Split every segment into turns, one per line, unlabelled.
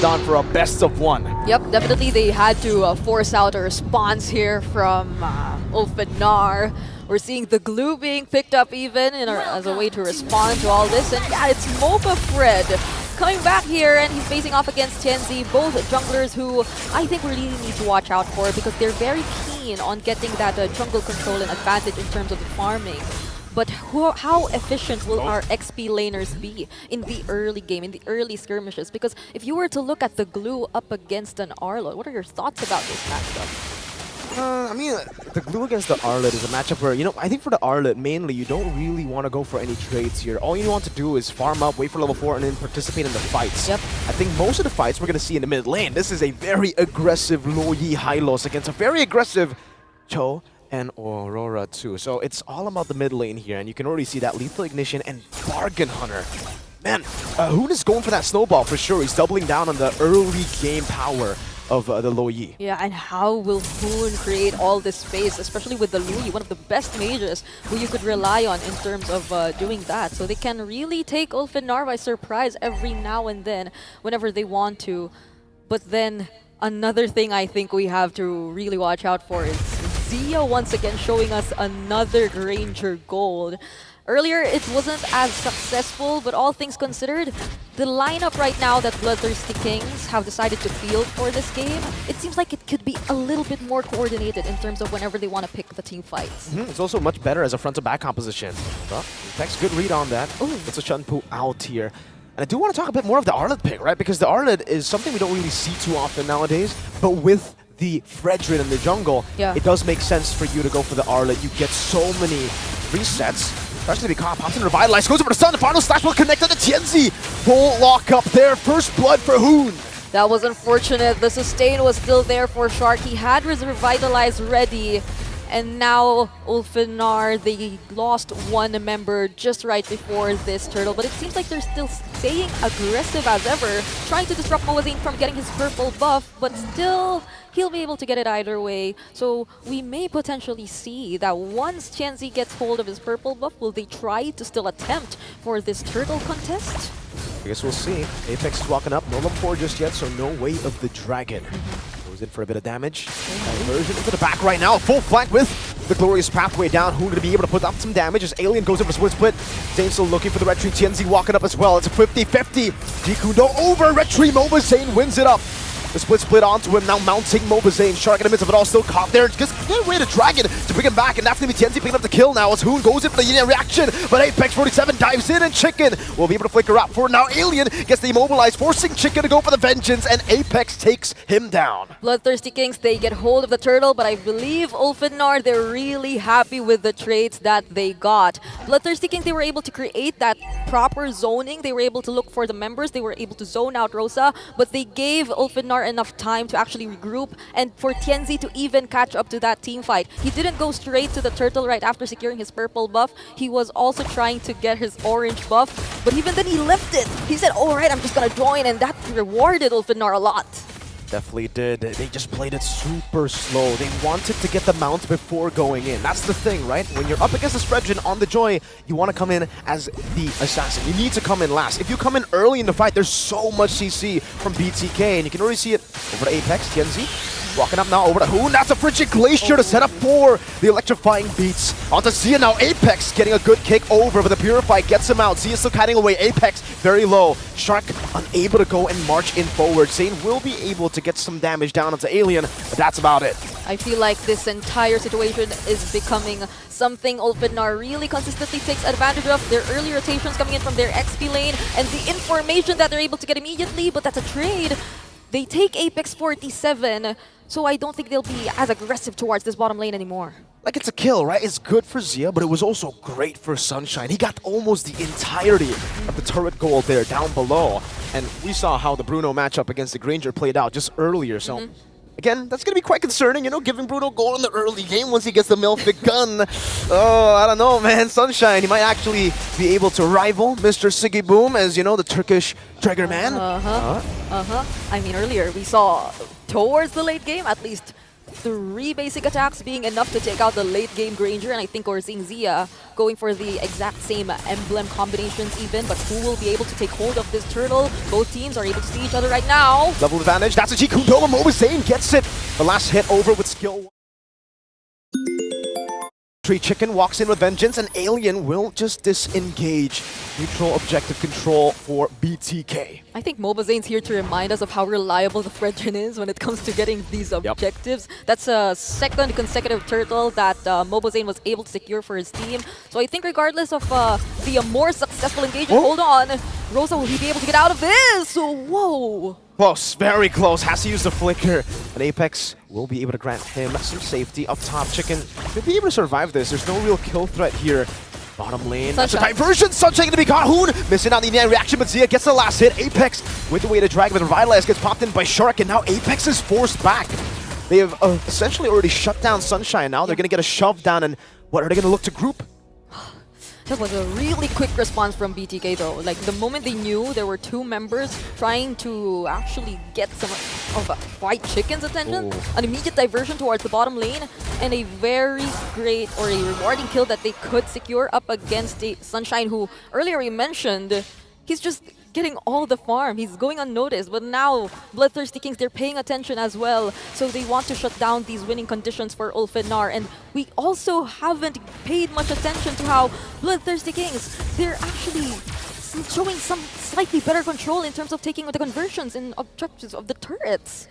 on for a best of one.
Yep, definitely they had to force out a response here from ULFHEDNAR. We're seeing the glue being picked up even as a way to respond to all this. And yeah, it's mobafred coming back here, and he's facing off against Tienzy, both junglers who I think we really need to watch out for because they're very keen on getting that jungle control and advantage in terms of the farming. But how efficient will our XP laners be in the early game, in the early skirmishes? Because if you were to look at the glue up against an Arlo, what are your thoughts about this matchup?
I mean, the glue against the Arlet is a matchup where, I think for the Arlet, mainly, you don't really want to go for any trades here. All you want to do is farm up, wait for level 4, and then participate in the fights.
Yep.
I think most of the fights we're going to see in the mid lane, this is a very aggressive Lo Yi Hylos against a very aggressive Cho and Aurora too. So it's all about the mid lane here, and you can already see that Lethal Ignition and Bargain Hunter. Man, Hoon is going for that snowball for sure. He's doubling down on the early game power of the Lo Yi.
Yeah, and how will Hoon create all this space, especially with the Lu Yi, one of the best mages who you could rely on in terms of doing that. So they can really take ULFHEDNAR by surprise every now and then whenever they want to. But then another thing I think we have to really watch out for is Xia once again showing us another Granger Gold. Earlier, it wasn't as successful, but all things considered, the lineup right now that BLOODTHIRSTYKINGS have decided to field for this game, it seems like it could be a little bit more coordinated in terms of whenever they want to pick the team fights.
It's also much better as a front-to-back composition. Well, thanks, good read on that.
Ooh.
It's a Shunpu out here. And I do want to talk a bit more of the Arlet pick, right? Because the Arlet is something we don't really see too often nowadays, but with the Fredrin in the jungle, it does make sense for you to go for the Arlet. You get so many resets. Especially because pops in Revitalize, goes over the Sun, the final slash will connect to the Tienzy. Full lock up there, first blood for Hoon.
That was unfortunate. The sustain was still there for Shark. He had his Revitalize ready. And now ULFHEDNAR, they lost one member just right before this turtle. But it seems like they're still staying aggressive as ever, trying to disrupt mobazane from getting his purple buff, but still he'll be able to get it either way. So we may potentially see that once Tienzy gets hold of his purple buff, will they try to still attempt for this turtle contest?
I guess we'll see. Apex is walking up, no level 4 just yet, so no Weight of the Dragon. Goes in for a bit of damage. Diversion into the back right now, full flank with the glorious pathway down. Hoon gonna be able to put up some damage as Alien goes in for split. Zane still looking for the Red Tree. Tienzy walking up as well. It's a 50-50. Jikudo over Red Tree. mobazane wins it up. The split onto him, now mounting mobazane. Shark in the midst of it all, still caught there. Just get away to Dragon to bring him back, and that's going to be Tienzy picking up the kill now as Hoon goes in for the Yin reaction. But Apex 47 dives in, and Chicken will be able to flicker out for now. Alien gets the immobilized, forcing Chicken to go for the vengeance, and Apex takes him down.
BLOODTHIRSTYKINGS, they get hold of the turtle, but I believe ULFHEDNAR, they're really happy with the trades that they got. BLOODTHIRSTYKINGS, they were able to create that proper zoning. They were able to look for the members. They were able to zone out Rosa, but they gave ULFHEDNAR enough time to actually regroup and for Tienzy to even catch up to that team fight. He didn't go straight to the turtle right after securing his purple buff. He was also trying to get his orange buff, but even then he left it. He said, all right, I'm just gonna join, and that rewarded ULFHEDNAR a lot.
Definitely did. They just played it super slow. They wanted to get the mount before going in. That's the thing, right? When you're up against a Spreadgen on the Joy, you want to come in as the assassin. You need to come in last. If you come in early in the fight, there's so much CC from BTK, and you can already see it over to Apex. Tienzy walking up now over to Hoon. That's a Frigid Glacier to set up for the electrifying beats. Onto Xia now. Apex getting a good kick over, but the Purify gets him out. Xia still kiting away. Apex very low. Shark unable to go and march in forward. Zane will be able to get some damage down onto Alien, but that's about it.
I feel like this entire situation is becoming something ULFHEDNAR really consistently takes advantage of. Their early rotations coming in from their XP lane and the information that they're able to get immediately, but that's a trade. They take Apex 47, so I don't think they'll be as aggressive towards this bottom lane anymore.
Like, it's a kill, right? It's good for Xia, but it was also great for Sunshine. He got almost the entirety of the turret gold there down below. And we saw how the Bruno matchup against the Granger played out just earlier, so... Again, that's going to be quite concerning, giving Bruno gold in the early game once he gets the Melfic gun. Oh, I don't know, man. Sunshine, he might actually be able to rival Mr. Siggy Boom as, the Turkish trigger man.
I mean, earlier we saw towards the late game, at least 3 basic attacks being enough to take out the late game Granger, and I think we're seeing Zia going for the exact same emblem combinations even, but who will be able to take hold of this turtle? Both teams are able to see each other right now.
Level advantage, that's a G-Kundoma, mobazane gets it. The last hit over with skill. Chicken walks in with vengeance, and Alien will just disengage. Neutral objective control for BTK.
I think mobazane's here to remind us of how reliable the Fredrin is when it comes to getting these objectives. That's a second consecutive turtle that mobazane was able to secure for his team. So I think regardless of the more successful engagement, hold on, Rosa, will he be able to get out of this? Whoa!
Close, very close. Has to use the flicker. And Apex will be able to grant him some safety up top. Chicken should be able to survive this. There's no real kill threat here. Bottom lane, that's a diversion. Sunshine gonna be caught. Hoon missing out the net reaction, but Zia gets the last hit. Apex with the way to drag, but Revitalize gets popped in by Shark, and now Apex is forced back. They have essentially already shut down Sunshine. Now they're gonna get a shove down, and what are they gonna look to group?
That was a really quick response from BTK though. Like the moment they knew there were 2 members trying to actually get some of fwydchickn's attention, an immediate diversion towards the bottom lane, and a very great or a rewarding kill that they could secure up against a Sunshine who earlier we mentioned, he's just getting all the farm. He's going unnoticed, but now BLOODTHIRSTYKINGS, they're paying attention as well. So they want to shut down these winning conditions for ULFHEDNAR. And we also haven't paid much attention to how BLOODTHIRSTYKINGS, they're actually showing some slightly better control in terms of taking the conversions and objectives of the turrets.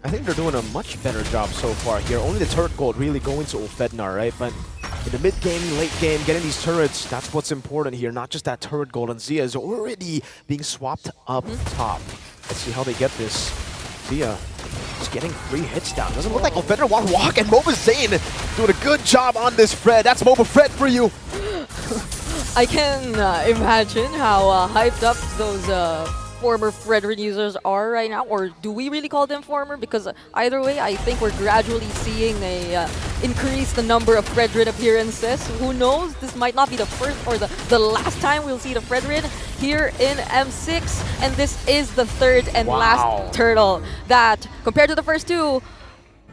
I think they're doing a much better job so far here. Only the turret gold really going to ULFHEDNAR, right? But in the mid game, late game, getting these turrets, that's what's important here. Not just that turret gold, and Zia is already being swapped up top. Let's see how they get this. Zia just getting 3 hits down. Doesn't look like ULFHEDNAR want to walk, and mobazane doing a good job on this Fred. That's Moba Fred for you.
I can imagine how hyped up those former Fredrin users are right now, or do we really call them former? Because either way, I think we're gradually seeing a increase the number of Fredrin appearances. Who knows? This might not be the first or the last time we'll see the Fredrin here in M6, and this is the 3rd and last turtle that, compared to the first 2,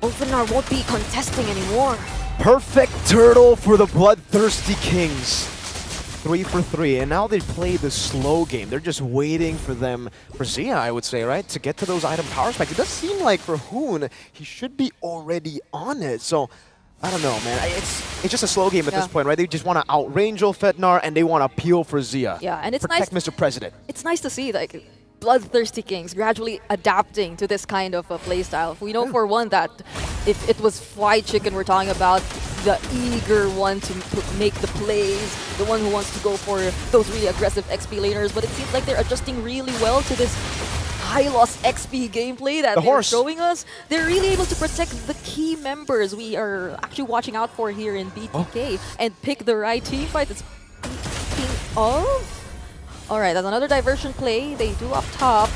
ULFHEDNAR won't be contesting anymore.
Perfect turtle for the BLOODTHIRSTYKINGS. 3 for 3, and now they play the slow game. They're just waiting for Zia, I would say, right, to get to those item power spikes. It does seem like for Hoon, he should be already on it. So I don't know, man. It's just a slow game at this point, right? They just want to outrange ULFHEDNAR, and they want to peel for Zia.
Yeah, and it's
protect Mr. President.
It's nice to see like BLOODTHIRSTYKINGS gradually adapting to this kind of playstyle. We know for one that if it was fwydchickn we're talking about, the eager one to make the plays, the one who wants to go for those really aggressive XP laners, but it seems like they're adjusting really well to this high loss XP gameplay that they're showing us. They're really able to protect the key members we are actually watching out for here in BTK and pick the right team fight. Speaking of, alright, that's another diversion play they do up top.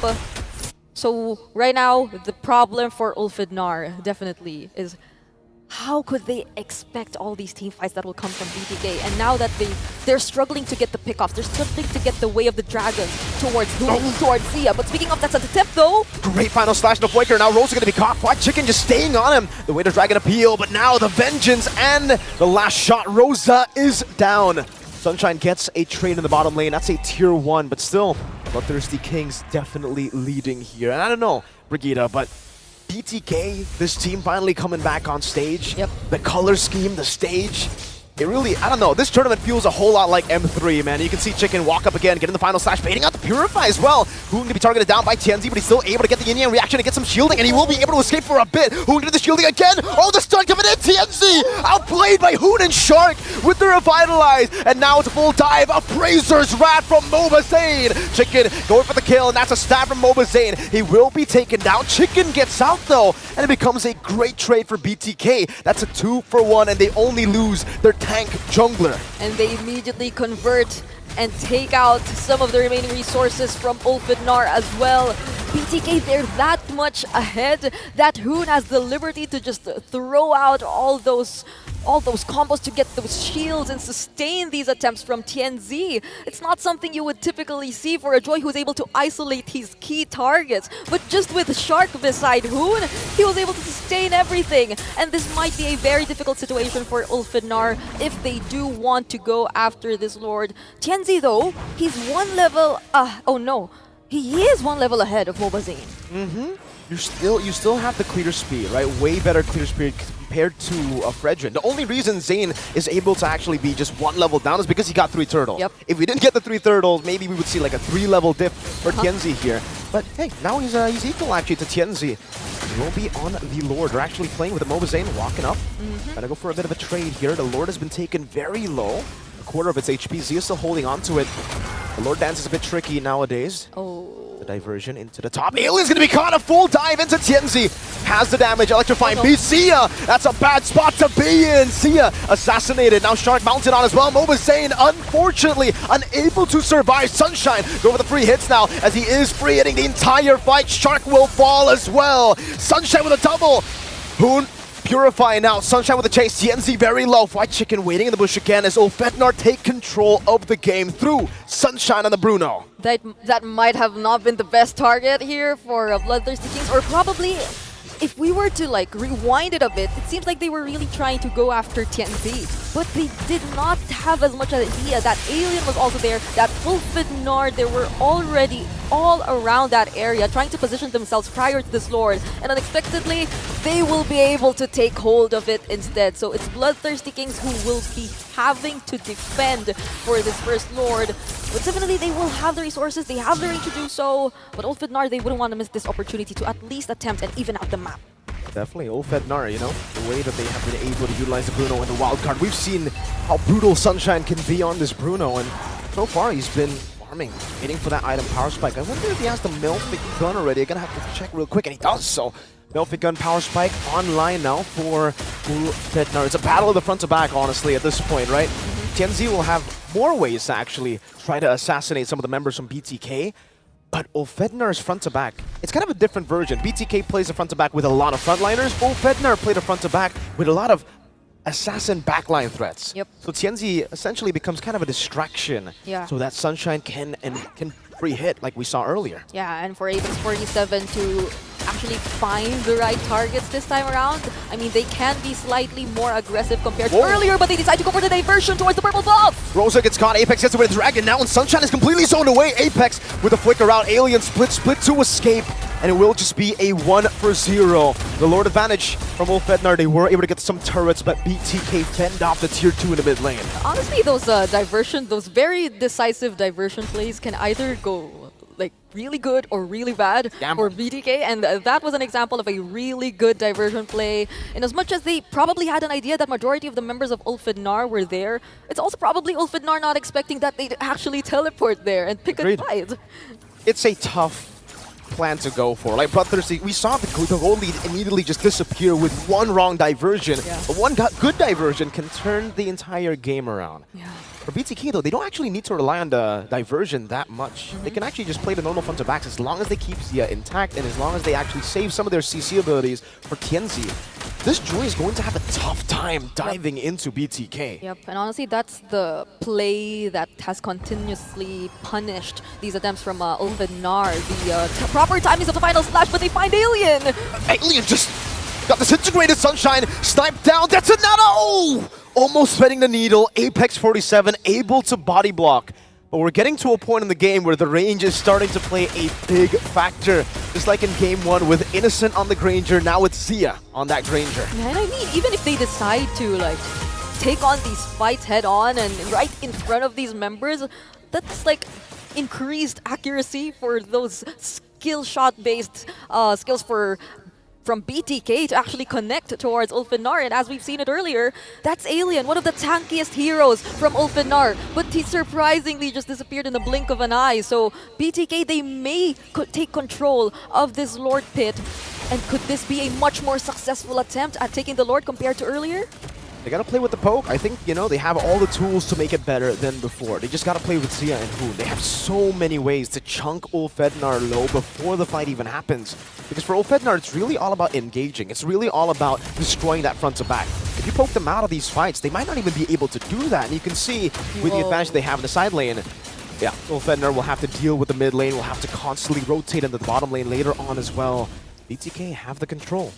So right now, the problem for ULFHEDNAR definitely is how could they expect all these team fights that will come from BTK? And now that they're struggling to get the pickoffs, they're struggling to get the way of the dragon towards towards Zia. But speaking of, that's an attempt though.
Great final slash to Flicker. Now Rosa gonna be caught. fwydchickn just staying on him. The way to dragon appeal, but now the vengeance and the last shot. Rosa is down. Sunshine gets a trade in the bottom lane. That's a tier 1, but still, BLOODTHIRSTYKINGS definitely leading here. And I don't know, Brigitte, but BTK, this team finally coming back on stage. The color scheme, the stage. It really, I don't know, this tournament feels a whole lot like M3, man. You can see Chicken walk up again, get in the final slash, baiting out the Purify as well. Hoon can be targeted down by Tienzy, but he's still able to get the yin-yang reaction and get some shielding, and he will be able to escape for a bit. Hoon did the shielding again. Oh, the stun coming in. Tienzy outplayed by Hoon and Shark with the Revitalize, and now it's a full dive. Appraiser's Wrath from mobazane. Chicken going for the kill, and that's a stab from mobazane. He will be taken down. Chicken gets out though, and it becomes a great trade for BTK. That's a 2 for 1, and they only lose their tank jungler.
And they immediately convert and take out some of the remaining resources from ULFHEDNAR as well. BTK, they're that much ahead that Hoon has the liberty to just throw out all those all those combos to get those shields and sustain these attempts from Tienzy. It's not something you would typically see for a Joy who's able to isolate his key targets. But just with Shark beside Hoon, he was able to sustain everything. And this might be a very difficult situation for ULFHEDNAR if they do want to go after this Lord. Tienzy though, he's one level, oh no, he is one level ahead of mobazane.
You still have the clear speed, right? Way better clear speed compared to Fredrin. The only reason Zane is able to actually be just one level down is because he got 3 turtles.
Yep.
If we didn't get the 3 turtles, maybe we would see like a 3-level dip for Tienzy here. But hey, now he's equal actually to Tienzy. He will be on the Lord. They're actually playing with the mobazane, walking up. Gonna go for a bit of a trade here. The Lord has been taken very low. A quarter of its HP. Zia's still holding on to it. The Lord dance is a bit tricky nowadays.
Oh.
The diversion into the top. Alien's gonna be caught. A full dive into Tienzy. Has the damage. Electrifying beast. Zia. That's a bad spot to be in. Zia assassinated. Now Shark mounted on as well. mobazane, unfortunately, unable to survive. Sunshine go for the free hits now as he is free hitting the entire fight. Shark will fall as well. Sunshine with a double. Hoon purifying now. Sunshine with the chase. Tienzy very low. fwydchickn waiting in the bush again as ULFHEDNAR take control of the game through Sunshine on the Bruno.
That might have not been the best target here for Bloodthirsty Kings, or probably if we were to like rewind it a bit, it seems like they were really trying to go after Tienzy, but they did not have as much idea that Alien was also there, that ULFHEDNAR, they were already all around that area trying to position themselves prior to this Lord, and unexpectedly they will be able to take hold of it instead. So it's Bloodthirsty Kings who will be having to defend for this first Lord. But definitely they will have the resources, they have the range to do so, but ULFHEDNAR, they wouldn't want to miss this opportunity to at least attempt and even out the map.
Definitely, ULFHEDNAR, you know, the way that they have been able to utilize the Bruno and the wildcard. We've seen how brutal Sunshine can be on this Bruno, and so far he's been farming, waiting for that item power spike. I wonder if he has the Melfic gun already. I'm gonna have to check real quick, and he does so. Melfic gun power spike online now for ULFHEDNAR. It's a battle of the front to back, honestly, at this point, right? Tienzy will have more ways to actually try to assassinate some of the members from BTK. But ULFHEDNAR's front to back, it's kind of a different version. BTK plays a front to back with a lot of frontliners. ULFHEDNAR played a front to back with a lot of assassin backline threats.
Yep.
So Tienzy essentially becomes kind of a distraction.
Yeah.
So that Sunshine can free hit like we saw earlier.
Yeah, and for Apex 47 to actually find the right targets this time around, I mean, they can be slightly more aggressive compared to earlier, but they decide to go for the diversion towards the purple buff.
Rosa gets caught, Apex gets away with Dragon now, and Sunshine is completely zoned away. Apex with a flicker out, Alien split to escape, and it will just be a 1-for-0. The Lord advantage from ULFHEDNAR, they were able to get some turrets, but BTK fend off the tier 2 in the mid lane.
Honestly, those those very decisive diversion plays can either go like really good or really bad for BTK, and that was an example of a really good diversion play. In as much as they probably had an idea that majority of the members of ULFHEDNAR were there, it's also probably ULFHEDNAR not expecting that they'd actually teleport there and pick a fight.
It's a tough plan to go for. Like Bloodthirsty, we saw the gold lead immediately just disappear with one wrong diversion. But one good diversion can turn the entire game around. For BTK though, they don't actually need to rely on the diversion that much. They can actually just play the normal front to backs as long as they keep Zia intact and as long as they actually save some of their CC abilities for Tienzy. This Joy is going to have a tough time diving into BTK.
Yep, and honestly, that's the play that has continuously punished these attempts from ULFHEDNAR. The proper timings of the final slash, but they find Alien!
Alien just got disintegrated. Sunshine sniped down. That's another! Oh! Almost threading the needle. Apex 47 able to body block. But we're getting to a point in the game where the range is starting to play a big factor. Just like in game 1 with Innocent on the Granger, now it's Zia on that Granger.
Yeah, and I mean, even if they decide to like take on these fights head on and right in front of these members, that's like increased accuracy for those skill shot based skills from BTK to actually connect towards ULFHEDNAR, and as we've seen it earlier, that's Alien, one of the tankiest heroes from ULFHEDNAR, but he surprisingly just disappeared in the blink of an eye. So BTK, they may take control of this Lord pit, and could this be a much more successful attempt at taking the Lord compared to earlier?
They gotta play with the poke. I think, you know, they have all the tools to make it better than before. They just gotta play with Zia and Hoon. They have so many ways to chunk ULFHEDNAR low before the fight even happens. Because for ULFHEDNAR, it's really all about engaging. It's really all about destroying that front to back. if you poke them out of these fights, they might not even be able to do that. And you can see with the advantage they have in the side lane, yeah, ULFHEDNAR will have to deal with the mid lane, will have to constantly rotate into the bottom lane later on as well. BTK have the control.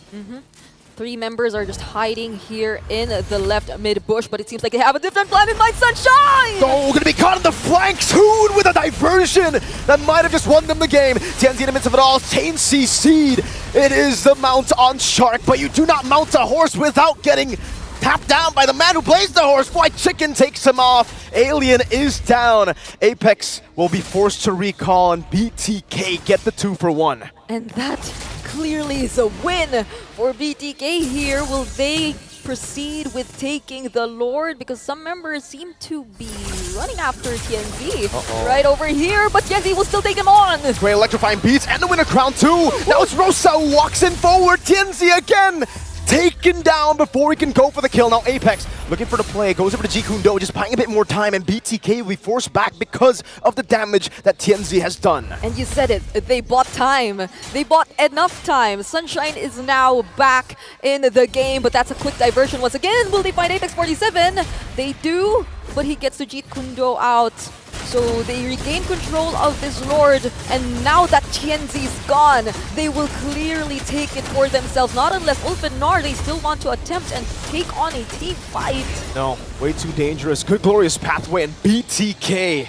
3 members are just hiding here in the left mid bush, but it seems like they have a different plan in mind. Sunshine!
Oh, gonna be caught in the flanks. Hoon with a diversion that might have just won them the game. Tienzy in the midst of it all. Tienzy seed. It is the mount on Shark, but you do not mount a horse without getting tapped down by the man who plays the horse. fwydchickn takes him off. Alien is down. Apex will be forced to recall, and BTK get the 2-for-1.
And that clearly is a win for BTK here. Will they proceed with taking the Lord? Because some members seem to be running after tienzy right over here, but tienzy will still take him on.
Great electrifying beats and the winner crown too. Now it's Rosa who walks in forward. Tienzy again taken down before he can go for the kill. Now Apex looking for the play, goes over to Jikundo, just buying a bit more time, and BTK will be forced back because of the damage that Tienzy has done.
And you said it, they bought time. They bought enough time. Sunshine is now back in the game, but that's a quick diversion once again. Will they find Apex 47? They do, but he gets to Jikundo out. So they regain control of this Lord, and now that Tienzy's gone, they will clearly take it for themselves. Not unless ULFHEDNAR, they still want to attempt and take on a team fight.
No, way too dangerous. Good glorious pathway, and BTK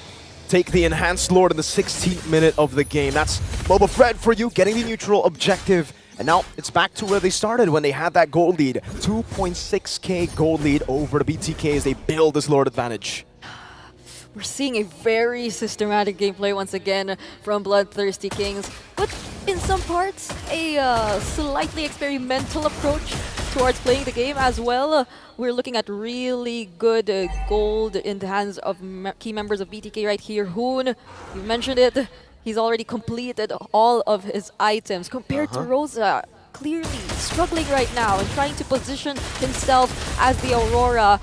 take the enhanced Lord in the 16th minute of the game. That's MLBB for you, getting the neutral objective. And now it's back to where they started when they had that gold lead. 2.6k gold lead over the BTK as they build this Lord advantage.
We're seeing a very systematic gameplay once again from BLOODTHIRSTYKINGS, but in some parts, a slightly experimental approach towards playing the game as well. We're looking at really good gold in the hands of key members of BTK right here. Hoon, you mentioned it, he's already completed all of his items compared to Rosa. Clearly struggling right now and trying to position himself as the Aurora.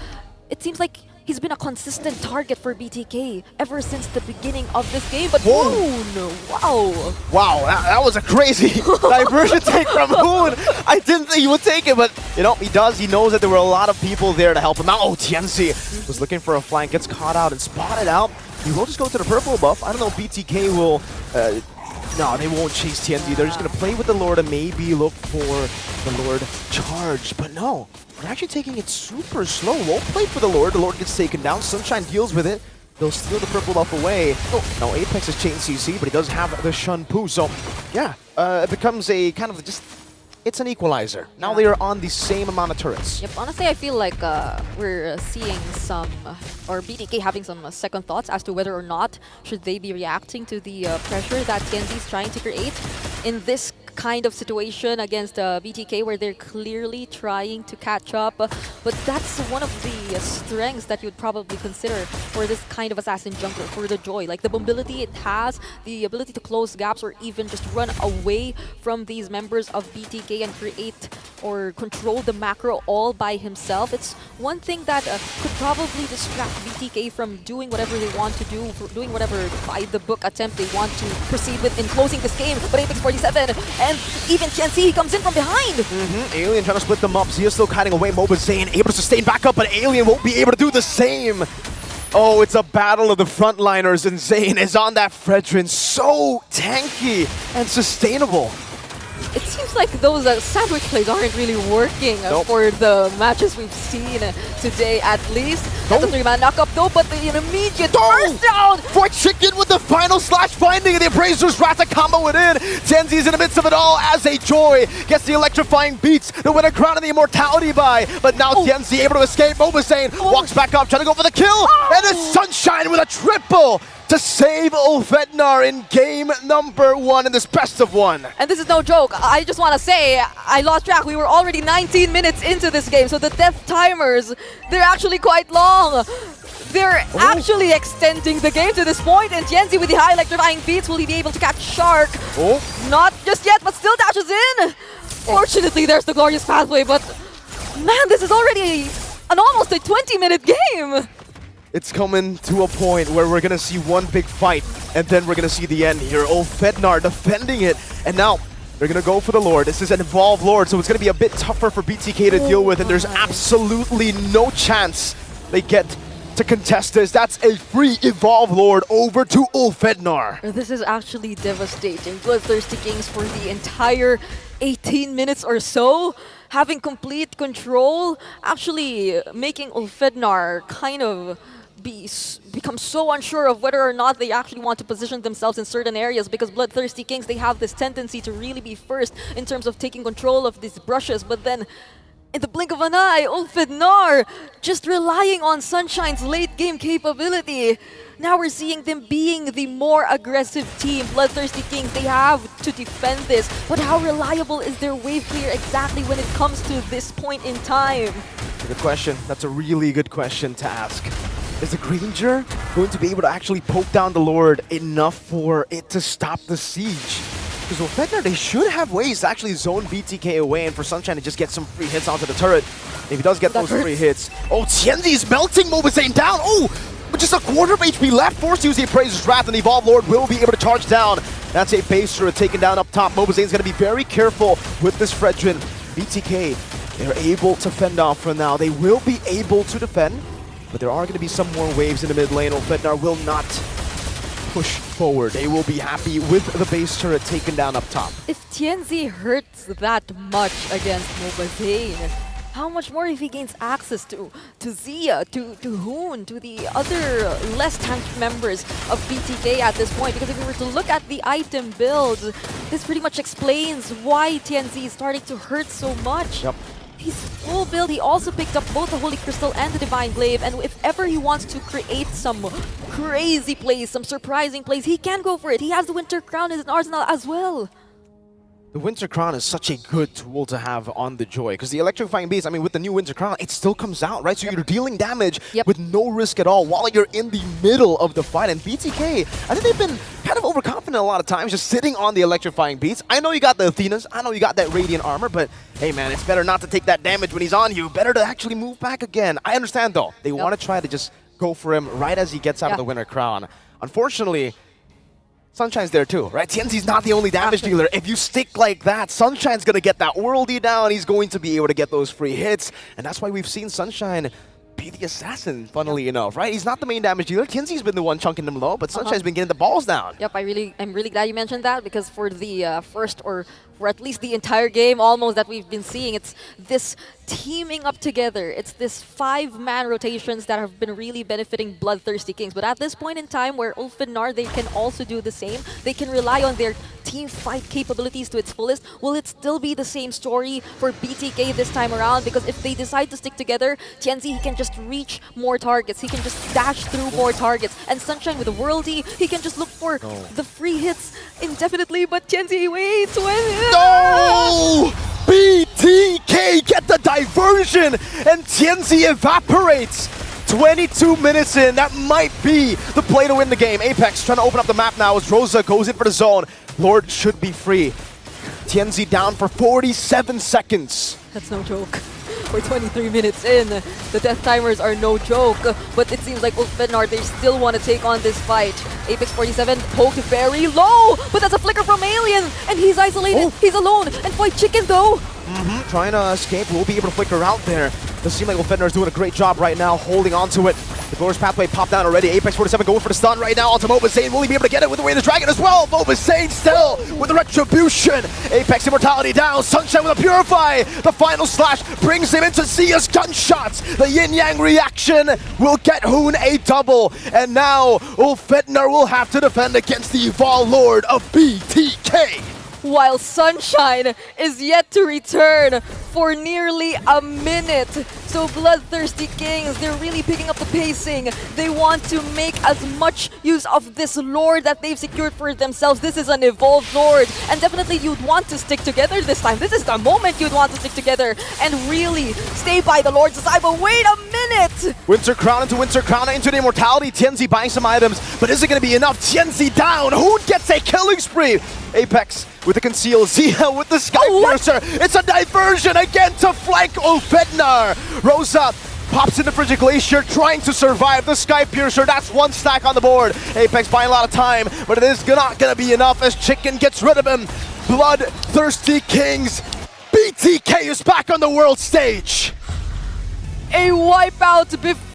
It seems like he's been a consistent target for BTK ever since the beginning of this game, but Hoon, wow.
Wow, that was a crazy diversion take from Hoon. I didn't think he would take it, but you know, he does. He knows that there were a lot of people there to help him out. Oh, Tienzy was looking for a flank, gets caught out and spotted out. He will just go to the purple buff. I don't know if BTK will... no, they won't chase Tienzy. They're just going to play with the Lord and maybe look for the Lord charge. But no, they're actually taking it super slow. Won't play for the Lord. The Lord gets taken down. Sunshine deals with it. They'll steal the purple buff away. Oh, now Apex is chain CC, but he does have the Shun Poo. So, yeah, it becomes a kind of just... It's an equalizer. Now they are on the same amount of turrets.
Yep, honestly, I feel like we're seeing some, or BTK having some second thoughts as to whether or not should they be reacting to the pressure that tienzy is trying to create in this kind of situation against BTK, where they're clearly trying to catch up. But that's one of the strengths that you would probably consider for this kind of assassin jungler, for the Joy. Like the mobility it has, the ability to close gaps or even just run away from these members of BTK and create or control the macro all by himself. It's one thing that could probably distract BTK from doing whatever they want to do, doing whatever by the book attempt they want to proceed with in closing this game. But Apex 47 and even tienzy, he comes in from behind.
Alien trying to split them up. Zia still kiting away. mobazane able to sustain back up, but Alien won't be able to do the same. Oh, it's a battle of the frontliners, and Zane is on that Fredrin. So tanky and sustainable.
It seems like those sandwich plays aren't really working for the matches we've seen today, at least. That's a 3-man knockup though, but the immediate burst down!
fwydchickn with the final slash finding, and the Appraiser's Wrath to combo it in. Tienzy's in the midst of it all as a Joy gets the electrifying beats, the winner crown and the immortality buy. But now Tienzy able to escape. mobazane walks back up, trying to go for the kill, and it's Sunshine with a triple to save ULFHEDNAR in game number 1 in this best of 1.
And this is no joke. I just want to say, I lost track. We were already 19 minutes into this game, so the death timers, they're actually quite long. They're actually extending the game to this point, and tienzy with the high electrifying beats, will he be able to catch Shark? Not just yet, but still dashes in. Fortunately, there's the glorious pathway, but man, this is already an almost a 20-minute game.
It's coming to a point where we're going to see one big fight, and then we're going to see the end here. ULFHEDNAR defending it, and now They're going to go for the Lord. This is an Evolved Lord, so it's going to be a bit tougher for BTK to deal with, and there's absolutely no chance they get to contest this. That's a free Evolved Lord over to ULFHEDNAR.
This is actually devastating. BLOODTHIRSTYKINGS for the entire 18 minutes or so, having complete control, actually making ULFHEDNAR kind of become so unsure of whether or not they actually want to position themselves in certain areas, because BLOODTHIRSTYKINGS, they have this tendency to really be first in terms of taking control of these brushes, but then in the blink of an eye, ULFHEDNAR just relying on Sunshine's late game capability. Now we're seeing them being the more aggressive team. BLOODTHIRSTYKINGS, they have to defend this, but how reliable is their wave clear exactly when it comes to this point in time?
Good question. That's a really good question to ask. Is the Granger going to be able to actually poke down the Lord enough for it to stop the siege? Because ULFHEDNAR, they should have ways to actually zone BTK away and for Sunshine to just get some free hits onto the turret. If he does get those free hits. Oh, Tienzy is melting mobazane down. Oh, with just a quarter of HP left, forced to use the Appraiser's Wrath, and the Evolved Lord will be able to charge down. That's a base turret taken down up top. mobazane's going to be very careful with this Fredrin. BTK, they're able to fend off for now. They will be able to defend, but there are going to be some more waves in the mid lane. ULFHEDNAR will not push forward. They will be happy with the base turret taken down up top.
If Tienzy hurts that much against mobazane, how much more if he gains access to Zia, to Hoon, to the other less tanked members of BTK at this point? Because if we were to look at the item build, this pretty much explains why Tienzy is starting to hurt so much.
Yep.
He's full build. He also picked up both the Holy Crystal and the Divine Glaive, and if ever he wants to create some crazy plays, some surprising plays, he can go for it. He has the Winter Crown in his arsenal as well.
The Winter Crown is such a good tool to have on the Joy, because the Electrifying Beast, I mean, with the new Winter Crown, it still comes out, right? So you're dealing damage with no risk at all while you're in the middle of the fight. And BTK, I think they've been kind of overconfident a lot of times, just sitting on the Electrifying Beast. I know you got the Athenas, I know you got that Radiant Armor, but hey man, it's better not to take that damage when he's on you. Better to actually move back again. I understand though, they want to try to just go for him right as he gets out of the Winter Crown. Unfortunately, Sunshine's there too, right? Tienzy's not the only damage dealer. If you stick like that, Sunshine's going to get that worldie down. He's going to be able to get those free hits. And that's why we've seen Sunshine be the assassin, funnily enough, right? He's not the main damage dealer. Tienzy's been the one chunking them low, but Sunshine's been getting the balls down.
Yep, I'm really glad you mentioned that, because for the first, or for at least the entire game almost that we've been seeing, it's this teaming up together. It's this 5-man rotations that have been really benefiting BLOODTHIRSTYKINGS. But at this point in time where ULFHEDNAR, they can also do the same. They can rely on their team fight capabilities to its fullest. Will it still be the same story for BTK this time around? Because if they decide to stick together, Tienzy, he can just reach more targets. He can just dash through more targets. And Sunshine with a worldie, he can just look for the free hits indefinitely. But Tienzy waits when...
No! BTK get the diversion, and Tienzy evaporates. 22 minutes in, that might be the play to win the game. Apex trying to open up the map now as Rosa goes in for the zone. Lord should be free. Tienzy down for 47 seconds.
That's no joke. We're 23 minutes in. The death timers are no joke, but it seems like ULFHEDNAR, they still want to take on this fight. Apex 47 poked very low, but that's a flicker from Alien, and he's isolated. He's alone, and fwydchickn though.
Trying to escape, will be able to flicker out there. Does seem like ULFHEDNAR is doing a great job right now, holding on to it. The Glorious Pathway popped down already. Apex 47 going for the stun right now onto mobazane. Will he be able to get it with the Way of the Dragon as well? mobazane still with the Retribution. Apex Immortality down. Sunshine with a Purify. The final slash brings him into Zia's gunshots. The yin-yang reaction will get Hoon a double. And now ULFHEDNAR will have to defend against the Evolved Lord of BTK.
While Sunshine is yet to return for nearly a minute. So BLOODTHIRSTYKINGS, they're really picking up the pacing. They want to make as much use of this Lord that they've secured for themselves. This is an Evolved Lord, and definitely you'd want to stick together this time. This is the moment you'd want to stick together and really stay by the Lord's side. But wait a minute!
Winter Crown into the Immortality. Tienzy buying some items, but is it going to be enough? Tienzy down. Who gets a killing spree? Apex with the conceal, Zia with the Sky Piercer. It's a diversion again to flank ULFHEDNAR. Rosa pops into Frigid Glacier, trying to survive the Sky Piercer. That's one stack on the board. Apex buying a lot of time, but it is not going to be enough as Chicken gets rid of him. Bloodthirsty Kings. BTK is back on the world stage.
A wipeout before